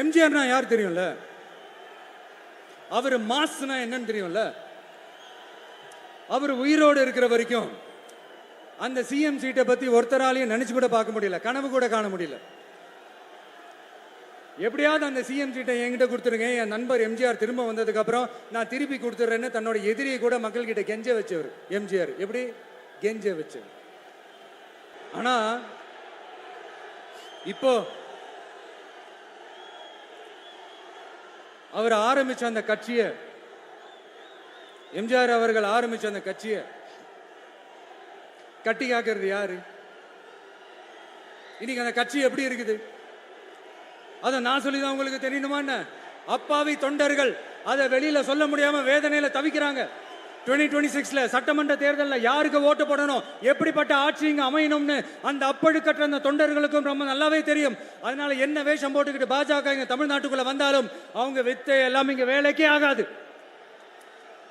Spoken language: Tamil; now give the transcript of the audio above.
எம்ஜிஆர்னா யார் தெரியும்ல? அவர் மாஸ்னா என்னன்னு தெரியும்ல? அவர் உயிரோடு இருக்கிற வரைக்கும் அந்த சிஎம் சீட்டை பத்தி ஒருத்தராலையும் நினைச்சு கூட பார்க்க முடியல, கனவு கூட காண முடியல. எப்படியாவது அந்த சிஎம் சீட்டை என்கிட்ட கொடுத்துருங்க, என் நண்பர் எம்ஜிஆர் திரும்ப வந்ததுக்கு அப்புறம் நான் திருப்பி கொடுத்துட்றேன்னு தன்னோட எதிரியை கூட மக்கள் கிட்ட கெஞ்ச வச்சவர் எம்ஜிஆர். எப்படி கெஞ்ச வச்சவர். ஆனா இப்போ அவர் ஆரம்பிச்ச அந்த கட்சியை, எம்ஜிஆர் அவர்கள் ஆரம்பிச்ச அந்த கட்சியை கட்டி காக்கிறது யாரு? இன்னைக்கு அந்த கட்சி எப்படி இருக்குது? அதை நான் சொல்லிதான் உங்களுக்கு தெரியணுமா என்ன? அப்பாவி தொண்டர்கள் அதை வெளியில சொல்ல முடியாம வேதனையில தவிக்கிறாங்க. 2026 சட்டமன்ற தேர்தலில் யாருக்கு ஓட்டு போடணும், எப்படிப்பட்ட ஆட்சி இங்க அமையணும்னு அந்த அப்பழுக்கற்ற அந்த தொண்டர்களுக்கும் ரொம்ப நல்லாவே தெரியும். அதனால என்ன வேஷம் போட்டுக்கிட்டு பாஜக இங்க தமிழ்நாட்டுக்குள்ள வந்தாலும் அவங்க வித்தை எல்லாம் இங்க வேலைக்கே ஆகாது.